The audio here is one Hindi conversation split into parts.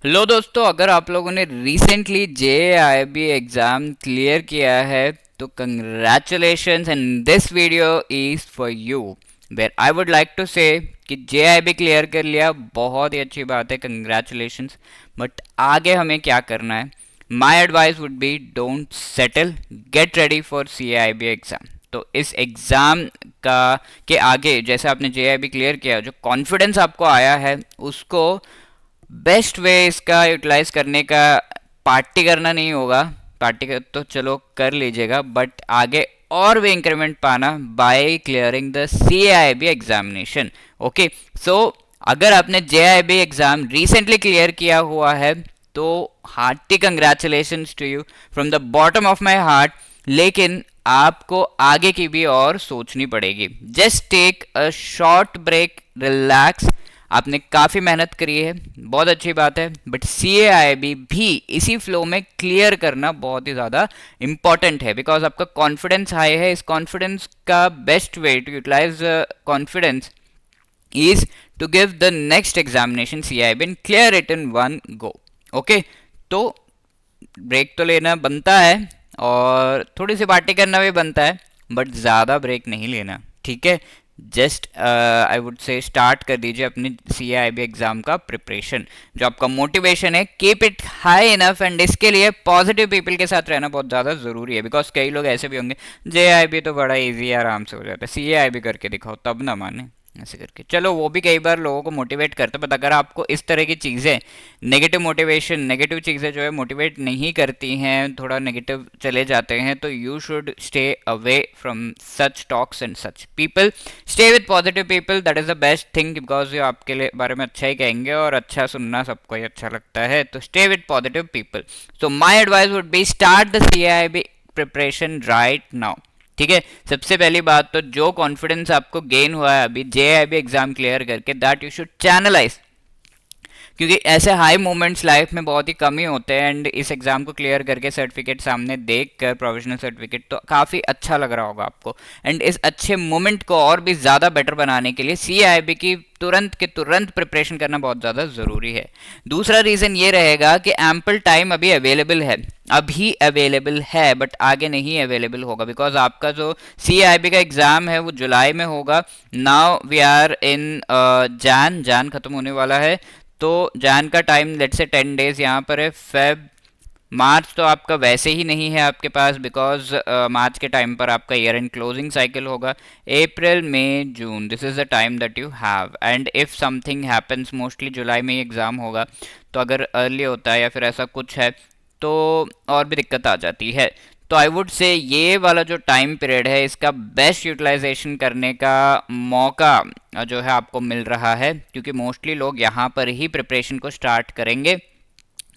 हेलो दोस्तों, अगर आप लोगों ने रिसेंटली JIB एग्ज़ाम क्लियर किया है तो congratulations and this video is for you. Where I would like to say कि JIB क्लियर कर लिया, बहुत ही अच्छी बात है, कंग्रेचुलेशंस। बट आगे हमें क्या करना है? My advice would be don't settle, get ready for CIB exam. तो इस एग्ज़ाम का के आगे जैसे आपने JIB क्लियर किया, जो कॉन्फिडेंस आपको आया है उसको बेस्ट वे इसका यूटिलाइज करने का पार्टी करना नहीं होगा। पार्टी कर तो चलो कर लीजिएगा, बट आगे और भी इंक्रीमेंट पाना by clearing the CIB examination. Okay, so अगर आपने JIB एग्जाम रिसेंटली क्लियर किया हुआ है तो hearty congratulations to you from the bottom of my heart. लेकिन आपको आगे की भी और सोचनी पड़ेगी। Just take a short break, relax. आपने काफ़ी मेहनत करी है, बहुत अच्छी बात है, बट CIB भी इसी फ्लो में क्लियर करना बहुत ही ज़्यादा इंपॉर्टेंट है, बिकॉज आपका कॉन्फिडेंस हाई है। इस कॉन्फिडेंस का best way to utilize confidence is to give the next examination CIB and clear it in one go. Okay, तो ब्रेक तो लेना बनता है और थोड़ी सी पार्टी करना भी बनता है, बट ज़्यादा ब्रेक नहीं लेना, ठीक है? Just I would say start कर दीजिए अपनी CIB एग्ज़ाम का प्रिपरेशन। जो आपका मोटिवेशन है, keep it high enough, and इसके लिए पॉजिटिव पीपल के साथ रहना बहुत ज़्यादा ज़रूरी है। बिकॉज कई लोग ऐसे भी होंगे, JIB तो बड़ा इजी आराम से हो जाता है, CIB करके दिखाओ तब ना माने, ऐसे करके। चलो, वो भी कई बार लोगों को मोटिवेट करता है, बट अगर आपको इस तरह की चीज़ें, नेगेटिव मोटिवेशन, नेगेटिव चीज़ें जो है मोटिवेट नहीं करती हैं, थोड़ा नेगेटिव चले जाते हैं, तो you should stay away from such talks and such people. Stay with positive people, that is the best thing, because ये आपके लिए बारे में अच्छा ही कहेंगे और अच्छा सुनना सबको ही अच्छा लगता है। तो stay with positive people. So my advice would be start the CIB preparation right now. ठीक है, सबसे पहली बात तो जो कॉन्फिडेंस आपको गेन हुआ है अभी JIB एग्जाम क्लियर करके, दैट यू शुड चैनलाइज, क्योंकि ऐसे हाई मोमेंट्स लाइफ में बहुत ही कम ही होते हैं। एंड इस एग्जाम को क्लियर करके सर्टिफिकेट सामने देख कर, प्रोविजनल सर्टिफिकेट, तो काफ़ी अच्छा लग रहा होगा आपको। एंड इस अच्छे मोमेंट को और भी ज़्यादा बेटर बनाने के लिए CIB की तुरंत के तुरंत प्रिपरेशन करना बहुत ज़्यादा ज़रूरी है। दूसरा रीज़न ये रहेगा कि एम्पल टाइम अभी अवेलेबल है, अभी अवेलेबल है, बट आगे नहीं अवेलेबल होगा, बिकॉज आपका जो CIB का एग्ज़ाम है वो जुलाई में होगा। नाउ वी आर इन जान खत्म होने वाला है, तो जान का टाइम लेट से 10 डेज यहाँ पर है। फेब मार्च तो आपका वैसे ही नहीं है आपके पास, बिकॉज मार्च के टाइम पर आपका ईयर एंड क्लोजिंग साइकिल होगा। अप्रैल मई June, this is the time that you have, and if something happens, mostly जुलाई में ही एग्ज़ाम होगा, तो अगर अर्ली होता है या फिर ऐसा कुछ है तो और भी दिक्कत आ जाती है। तो आई वुड से ये वाला जो टाइम पीरियड है, इसका बेस्ट यूटिलाइजेशन करने का मौका जो है आपको मिल रहा है, क्योंकि मोस्टली लोग यहाँ पर ही प्रिपरेशन को स्टार्ट करेंगे।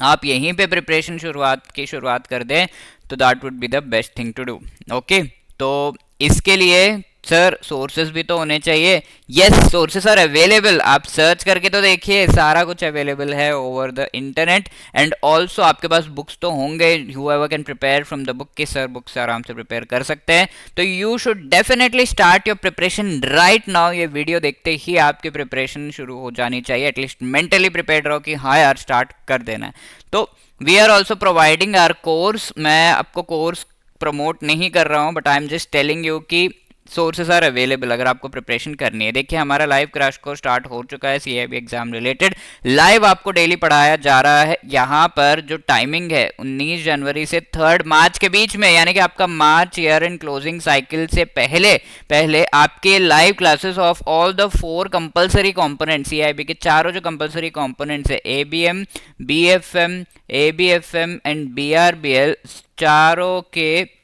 आप यहीं पे प्रिपरेशन शुरुआत कर दें तो that would be the best thing to do. Okay, तो इसके लिए सर सोर्सेज भी तो होने चाहिए। यस, सोर्सेज आर अवेलेबल, आप सर्च करके तो देखिए, सारा कुछ अवेलेबल है over the internet. And also आपके पास बुक्स तो होंगे, whoever can prepare from the book, के सर बुक से आराम से प्रिपेयर कर सकते हैं। तो you should definitely start your preparation right now. ये वीडियो देखते ही आपकी प्रिपरेशन शुरू हो जानी चाहिए, एटलीस्ट मेंटली प्रिपेयर रहो कि हाँ यार स्टार्ट कर देना है। तो we are also providing our course. मैं आपको कोर्स प्रमोट नहीं कर रहा हूँ, but I am just telling you कि सोर्सेज आर अवेलेबल अगर आपको प्रिपरेशन करनी है। देखिए, हमारा लाइव क्रैश कोर्स स्टार्ट हो चुका है CIB एग्जाम रिलेटेड। लाइव आपको डेली पढ़ाया जा रहा है। यहाँ पर जो टाइमिंग है 19 जनवरी से 3 मार्च के बीच में, यानी कि आपका मार्च ईयर एंड क्लोजिंग साइकिल से पहले पहले आपके live classes of all the 4 compulsory component, CIB के चारों जो कंपलसरी कॉम्पोनेंट्स है, ABM, BFM, ABFM and BRBL, चारों के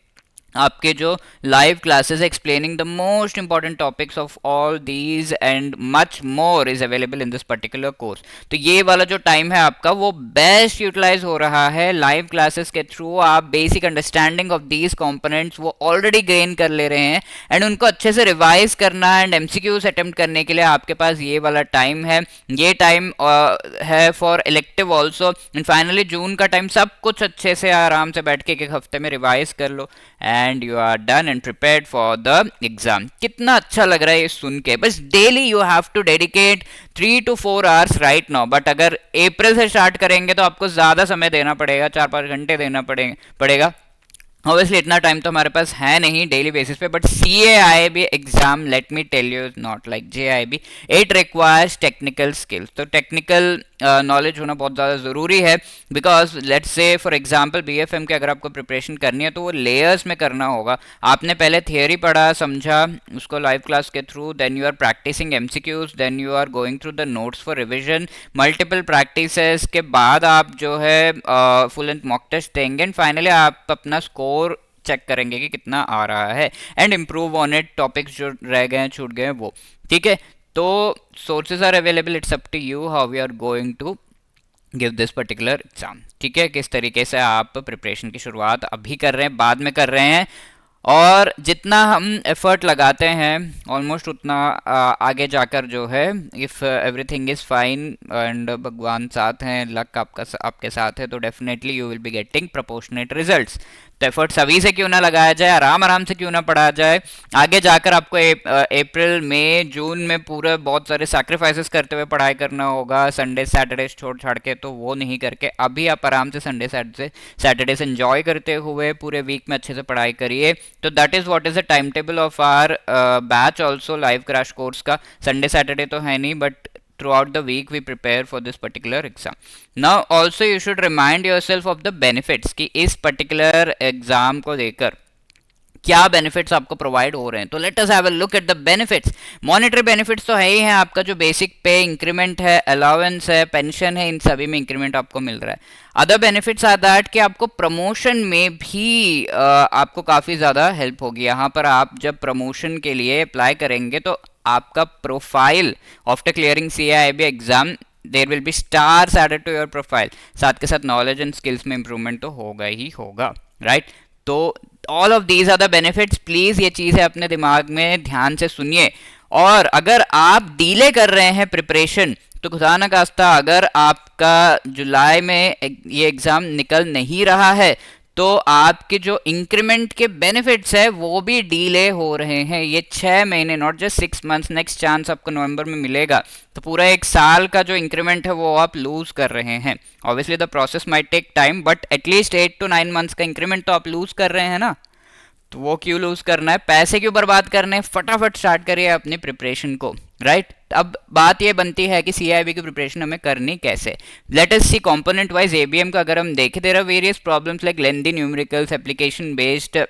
आपके जो live classes explaining the most important topics of all these and much more is available in this particular course. तो ये वाला जो टाइम है आपका वो बेस्ट यूटिलाइज हो रहा है। लाइव क्लासेस के थ्रू आप basic understanding of these components वो ऑलरेडी गेन कर ले रहे हैं, एंड उनको अच्छे से रिवाइज करना एंड MCQs अटेम्प्ट करने के लिए आपके पास ये वाला टाइम है। ये टाइम है for elective also. And finally June का टाइम, सब कुछ अच्छे से आराम से बैठ के एक हफ्ते में रिवाइज कर लो and you are done and prepared for the exam. कितना अच्छा लग रहा है ये सुन के। बस daily you have to dedicate 3 to 4 hours right now, but अगर अप्रैल से स्टार्ट करेंगे तो आपको ज़्यादा समय देना पड़ेगा, 4-5 घंटे देना पड़ेगा। ऑब्वियसली इतना टाइम तो हमारे पास है नहीं डेली बेसिस पे, but CAIIB exam, let me tell you, not like JIB, it requires technical skills. तो टेक्निकल नॉलेज होना बहुत ज़्यादा ज़रूरी है, because let's say for example BFM के अगर आपको प्रिपरेशन करनी है तो वो लेयर्स में करना होगा। आपने पहले थियोरी पढ़ा, समझा उसको लाइव क्लास के through, then you are practicing MCQs, then you are going through the notes for revision, multiple practices के बाद आप जो है फुल एंड मॉक टेस्ट देंगे, एंड फाइनली आप अपना स्कोर चेक करेंगे कि कितना आ रहा है, and improve on it, topics जो रह गए हैं छूट गए वो, ठीक है। तो sources are available, it's up to you how we are going to give this particular exam, ठीक है। किस तरीके से आप प्रिपरेशन की शुरुआत अभी कर रहे हैं, बाद में कर रहे हैं, और जितना हम एफर्ट लगाते हैं ऑलमोस्ट उतना आगे जाकर जो है, if everything is fine and भगवान साथ हैं, लक आपके साथ है, तो definitely you will be getting proportionate results. तो एफर्ट्स अभी से क्यों ना लगाया जाए, आराम आराम से क्यों ना पढ़ा जाए, आगे जाकर आपको अप्रैल मई जून में पूरे बहुत सारे सैक्रिफाइसेस करते हुए पढ़ाई करना होगा, संडे सैटरडे छोड़ छाड़ के, तो वो नहीं करके अभी आप आराम से संडे सैटरडे से एंजॉय करते हुए पूरे वीक में अच्छे से पढ़ाई करिए। तो that is what is the time table of our batch also, live crash course का। संडे सैटरडे तो है नहीं, but throughout the week we prepare for this particular exam. Now also you should remind yourself of the benefits कि इस particular exam को देकर क्या बेनिफिट्स आपको प्रोवाइड हो रहे हैं। तो let us have a look at the benefits. Monetary benefits तो है ही है, आपका जो बेसिक पे इंक्रीमेंट है, अलाउंस है, पेंशन है, इन सभी में इंक्रीमेंट आपको मिल रहा है। अदर बेनिफिट्स आर दैट कि आपको प्रमोशन में भी आपको काफ़ी ज़्यादा हेल्प होगी। यहाँ पर आप जब प्रमोशन के लिए अप्लाई करेंगे तो आपका profile after clearing CAIIB exam, there will be stars added to your profile. साथ के साथ नॉलेज एंड स्किल्स में इंप्रूवमेंट तो होगा ही होगा, राइट। तो all of these are the benefits. Please ये चीज़ें अपने दिमाग में ध्यान से सुनिए। और अगर आप डीले कर रहे हैं प्रिपरेशन, तो खुदा न खास्ता अगर आपका जुलाई में ये एग्ज़ाम निकल नहीं रहा है, तो आपके जो इंक्रीमेंट के बेनिफिट्स है वो भी डीले हो रहे हैं। ये 6 महीने, not just 6 months, next chance आपको नवंबर में मिलेगा, तो पूरा 1 साल का जो इंक्रीमेंट है वो आप लूज कर रहे हैं। Obviously the process might take time, but at least 8 to 9 months का इंक्रीमेंट तो आप लूज कर रहे हैं ना। तो वो क्यों लूज करना है, पैसे क्यों बर्बाद करने हैं, फटाफट स्टार्ट करिए अपनी प्रिपरेशन को, राइट। अब बात ये बनती है कि CAIIB की प्रिपरेशन हमें करनी कैसे। Let us see component wise ABM का अगर हम देखें, there are various problems like lengthy numericals, application based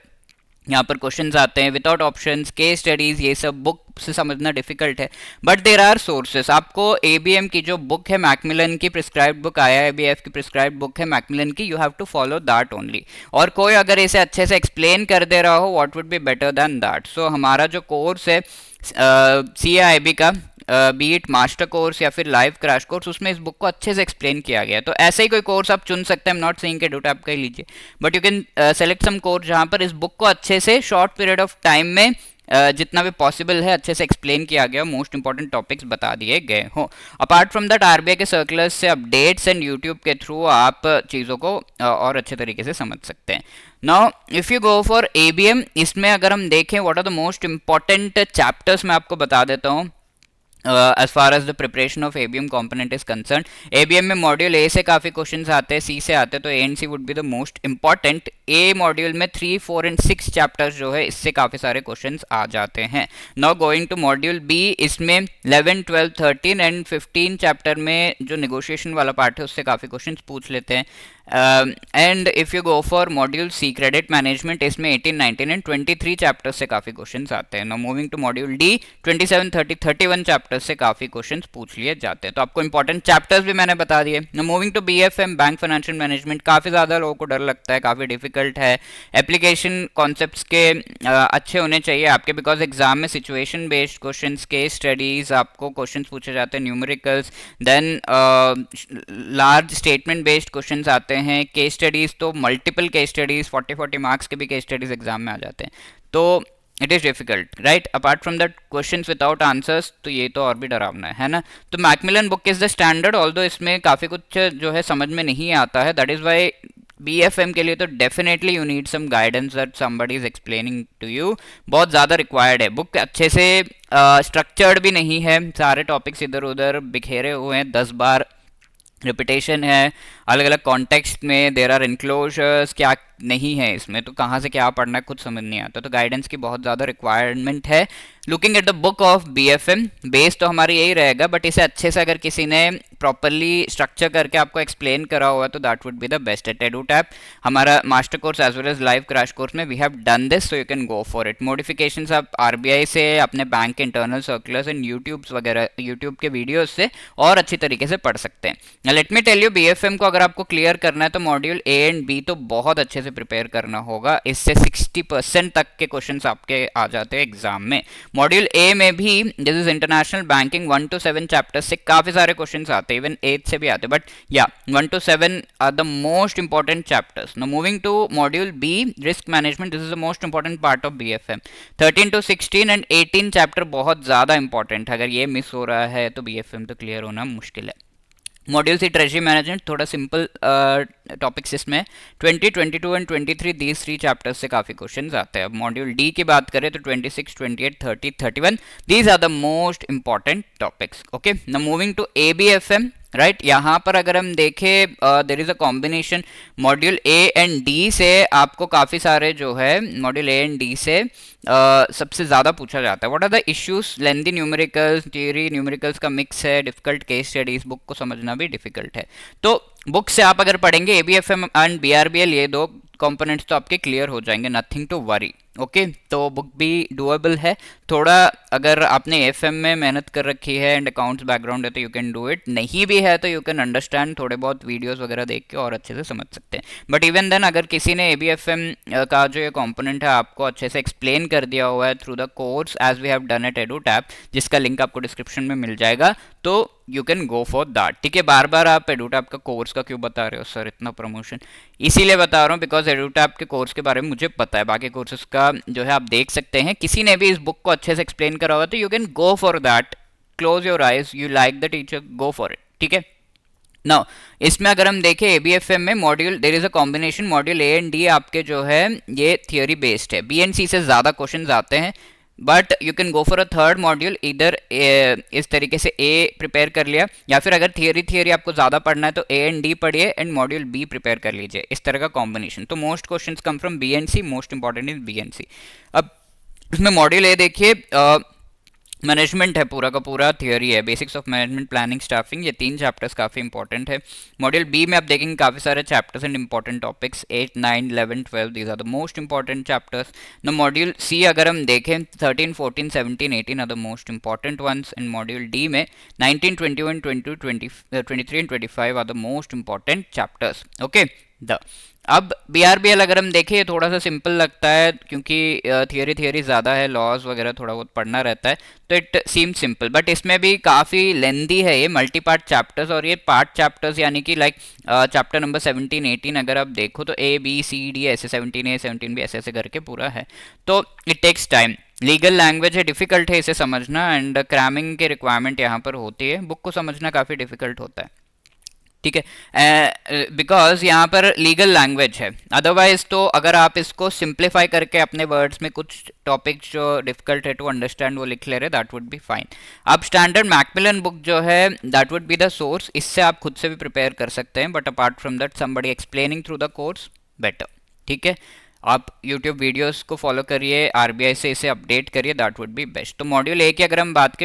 यहाँ पर क्वेश्चंस आते हैं विदाउट ऑप्शंस, केस स्टडीज, ये सब बुक से समझना डिफिकल्ट है, बट देर आर सोर्सेस। आपको ABM की जो बुक है, मैकमिलन की प्रिस्क्राइब्ड बुक, IIBF की प्रिस्क्राइब्ड बुक है मैकमिलन की, you have to follow that only. और कोई अगर इसे अच्छे से एक्सप्लेन कर दे रहा हो, what would be better than that. So हमारा जो कोर्स है CAIIB का, बी इट मास्टर कोर्स या फिर लाइव क्रैश कोर्स, उसमें इस बुक को अच्छे से एक्सप्लेन किया गया है। तो ऐसे ही कोई कोर्स आप चुन सकते हैं, नॉट सेइंग कि डोट आप का ही लीजिए, but you can select some course जहाँ पर इस बुक को अच्छे से शॉर्ट पीरियड ऑफ टाइम में जितना भी पॉसिबल है अच्छे से एक्सप्लेन किया गया, मोस्ट इंपॉर्टेंट टॉपिक्स बता दिए गए हो। अपार्ट फ्रॉम दैट RBI के सर्कुलर्स से अपडेट्स एंड यूट्यूब के थ्रू आप चीज़ों को और अच्छे तरीके से समझ सकते हैं। Now if you go for ABM, इसमें अगर हम देखें what are the most important chapters, मैं आपको बता देता हूँ। as far as the preparation of ABM component is concerned, ABM में मॉड्यूल A से काफ़ी क्वेश्चंस आते हैं, C से आते हैं, तो A and C would be the most important। A module में 3, 4 and 6 चैप्टर्स जो है इससे काफ़ी सारे क्वेश्चंस आ जाते हैं। Now going to module B, इसमें 11, 12, 13 एंड 15 चैप्टर में जो नेगोशिएशन वाला पार्ट है उससे काफ़ी क्वेश्चंस पूछ लेते हैं। And if you go for module C, credit management, इसमें 18, 19 एंड 23 चैप्टर्स से काफ़ी क्वेश्चंस आते हैं। Now moving to module D, 27, 30, 31 chapters से काफ़ी क्वेश्चंस पूछ लिए जाते हैं। तो आपको इंपॉर्टेंट चैप्टर्स भी मैंने बता दिए। Now moving to BFM, bank financial management, काफ़ी ज़्यादा लोगों को डर लगता है, काफ़ी डिफिकल्ट है। एप्लीकेशन कॉन्सेप्ट्स के अच्छे होने चाहिए आपके, बिकॉज एग्जाम में situation based questions, case studies आपको क्वेश्चंस पूछे जाते हैं, numericals, then large statement based questions आते हैं। केस स्टडीज़ तो मल्टीपल केस स्टडीज़, 40 मार्क्स के भी केस स्टडीज़ एग्जाम में आ जाते हैं, तो it is difficult, right. Apart from that questions without answers, तो ये तो और भी डरावना है ना। तो Macmillan book is the standard, although इसमें काफ़ी कुछ जो है समझ में नहीं आता है, दैट इज़ वाई BFM के लिए तो definitely you need some guidance that somebody is explaining to you, बहुत ज़्यादा रिक्वायर्ड है। बुक अच्छे से स्ट्रक्चर्ड भी नहीं है, सारे टॉपिक्स इधर उधर बिखेरे हुए हैं, 10 बार रिपीटेशन है अलग अलग कॉन्टेक्स्ट में, देर आर इनक्लोजर्स, क्या नहीं है इसमें, तो कहाँ से क्या पढ़ना है कुछ समझ नहीं आता, तो गाइडेंस की बहुत ज़्यादा रिक्वायरमेंट है। Looking at the book of BFM, base तो हमारी यही रहेगा, बट इसे अच्छे से अगर किसी ने प्रॉपरली स्ट्रक्चर करके आपको एक्सप्लेन करा हुआ तो that would be the best. At Edutap हमारा master course as well as live crash course में we have done this, so you can go for it. Modifications आप RBI से, अपने बैंक के इंटरनल सर्कुलर्स एंड यूट्यूब्स वगैरह, यूट्यूब के वीडियोज से और अच्छी तरीके से पढ़ सकते हैं। Let me tell you, BFM को अगर आपको क्लियर करना है तो मॉड्यूल A एंड B तो बहुत अच्छे से प्रिपेयर करना होगा, इससे 60% तक के क्वेश्चन आपके आ जाते हैं एग्जाम में। मॉड्यूल A में भी this is international banking 1 to 7 chapters से काफी सारे क्वेश्चंस आते हैं, इवन 8 से भी आते हैं, बट या 1 to 7 are the most important chapters. Now moving to module B, risk management, this is the most important part of BFM। 13 to 16 and 18 chapter बहुत ज्यादा इंपॉर्टेंट है, अगर ये मिस हो रहा है तो BFM तो क्लियर होना मुश्किल है। मॉड्यूल C ट्रेजरी मैनेजमेंट थोड़ा सिंपल टॉपिक्स इसमें 20, 22 एंड 23 दीज 3 चैप्टर्स से काफ़ी क्वेश्चंस आते हैं। अब मॉड्यूल D की बात करें तो 26, 28, 30, 31 these are the most important topics. Okay, now moving to ABFM, right, यहाँ पर अगर हम देखें there is a combination module A and D से, आपको काफ़ी सारे जो है मॉड्यूल A एंड D से सबसे ज़्यादा पूछा जाता है। What are the issues, lengthy numericals, theory numericals का मिक्स है, डिफिकल्ट केस स्टडीज, बुक को समझना भी डिफिकल्ट है। तो बुक से आप अगर पढ़ेंगे ABFM एंड BRBL, ये दो कंपोनेंट्स तो आपके क्लियर हो जाएंगे, नथिंग टू वरी। ओके, तो बुक भी डुएबल है थोड़ा, अगर आपने FM में मेहनत कर रखी है एंड अकाउंट्स बैकग्राउंड है तो यू कैन डू इट, नहीं भी है तो यू कैन अंडरस्टैंड, थोड़े बहुत वीडियोस वगैरह देख के और अच्छे से समझ सकते हैं। बट इवन देन अगर किसी ने ABFM का जो ये कंपोनेंट है आपको अच्छे से एक्सप्लेन कर दिया हुआ है through the course as we have done at EduTap, जिसका लिंक आपको डिस्क्रिप्शन में मिल जाएगा, तो you can go for that. ठीक है, बार बार आप एडुटैप का कोर्स का क्यों बता रहे हो सर इतना प्रमोशन, इसीलिए बता रहा हूँ बिकॉज एडुटैप के कोर्स के बारे में मुझे पता है, बाकी कोर्सेज का जो है आप देख सकते हैं, किसी ने भी इस बुक को अच्छे से एक्सप्लेन करा होगा तो you can go for that, close your eyes, you like the teacher, go for it. ठीक है, नाउ इसमें अगर हम देखें ABFM में module there is a combination, module A and D आपके जो है ये थियोरी बेस्ड है, B एंड C से ज़्यादा क्वेश्चंस आते हैं, but you can go for a third module, इधर इस तरीके से A प्रिपेयर कर लिया, या फिर अगर थियोरी आपको ज़्यादा पढ़ना है तो A एंड D पढ़िए एंड मॉड्यूल B प्रिपेयर कर लीजिए, इस तरह का कॉम्बिनेशन। तो most questions come from B and C, most important is B and C। अब इसमें मॉड्यूल A देखिए, मैनेजमेंट है, पूरा का पूरा थियोरी है, basics of management, planning, staffing, ये 3 चैप्टर्स काफ़ी इंपॉर्टेंट है। मॉड्यूल B में आप देखेंगे काफ़ी सारे chapters and important topics, 8, 9, 11, 12 these are the most important chapters. न मॉड्यूल C अगर हम देखें 13, 14, 17, 18 are the most important ones, in module D में 19, 21, 22, 23 and 25 are the most important chapters. Okay, the अब BRBL अगर हम देखें ये थोड़ा सा सिंपल लगता है क्योंकि थियोरी ज़्यादा है, लॉज वगैरह थोड़ा बहुत पढ़ना रहता है, तो इट सीम सिंपल, बट इसमें भी काफ़ी लेंदी है ये, मल्टी पार्ट चैप्टर्स, और ये पार्ट चैप्टर्स यानी कि लाइक चैप्टर नंबर 17, 18 अगर आप देखो तो ABCD ऐसे 17A 17B ऐसे ऐसे करके पूरा है, तो it takes time. Legal language है, डिफिकल्ट है इसे समझना, एंड क्रैमिंग की रिक्वायरमेंट यहाँ पर होती है, बुक को समझना काफ़ी डिफिकल्ट होता है। ठीक है, बिकॉज यहाँ पर लीगल लैंग्वेज है, अदरवाइज तो अगर आप इसको सिंप्लीफाई करके अपने वर्ड्स में कुछ टॉपिक्स जो डिफिकल्ट है टू अंडरस्टैंड वो लिख ले रहे, दैट वुड बी फाइन। अब स्टैंडर्ड मैकमिलन बुक जो है that would be the source, इससे आप खुद से भी प्रिपेयर कर सकते हैं, but apart from that somebody explaining through the course better. ठीक है, आप YouTube वीडियोस को फॉलो करिए, RBI से इसे अपडेट करिए, दैट वुड बी बेस्ट। तो मॉड्यूल A की अगर हम बात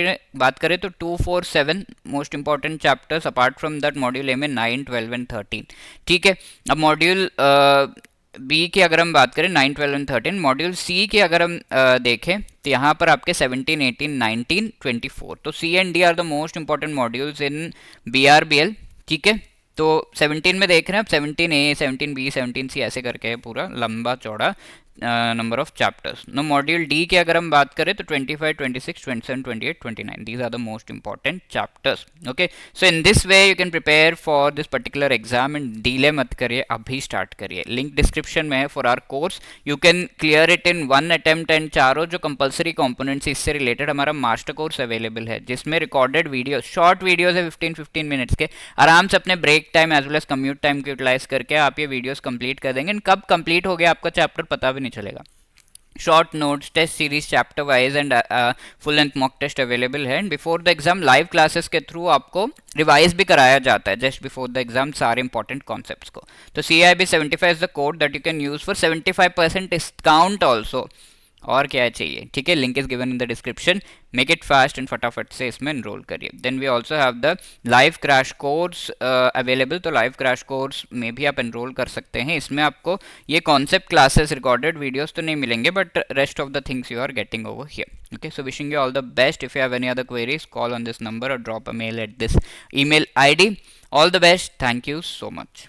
करें तो 2, 4, 7 most important chapters, apart from that module A में 9, 12 एंड 13। ठीक है, अब मॉड्यूल B की अगर हम बात करें 9, 12 एंड 13, मॉड्यूल C की अगर हम देखें तो यहाँ पर आपके 17, 18, 19, 24, तो C and D are the most important modules in BRBL। ठीक है, तो 17 में देख रहे हैं आप 17A, 17B, 17C ऐसे करके है पूरा लंबा चौड़ा, number of chapters. Now module D की अगर हम बात करें तो 25, 26, 27, 28, 29. These are the most important chapters. Okay, so in this way you can prepare for this particular exam and delay मत करिए, अभी start करिए. Link description में है for our course. You can clear it in one attempt and चारों जो compulsory components इससे related हमारा master course available है, जिसमें recorded videos, short videos है 15-15 minutes के, आराम से अपने break time as well as commute time को utilize करके आप ये videos complete कर देंगे. कब complete हो गया आपका chapter पता भी नहीं चलेगा. Short notes, test series chapter wise and full length mock test available है. And before the exam live classes के थ्रू आपको रिवाइज भी कराया जाता है जस्ट बिफोर द एग्जाम सारे इंपॉर्टेंट कॉन्सेप्ट्स को. तो CIB 75 is the code that you can use for 75% discount also. और क्या चाहिए, ठीक है. Link is given in the description. Make it fast and फटाफट से इसमें एनरोल करिए. Then we also have the live crash course available. तो लाइव क्रैश कोर्स में भी आप एनरोल कर सकते हैं. इसमें आपको ये कॉन्सेप्ट क्लासेस रिकॉर्डेड वीडियोस तो नहीं मिलेंगे, but rest of the things you are getting over here. Okay, so wishing you all the best. If you have any other queries, call on this number or drop a mail at this email ID. All the best. Thank you so much.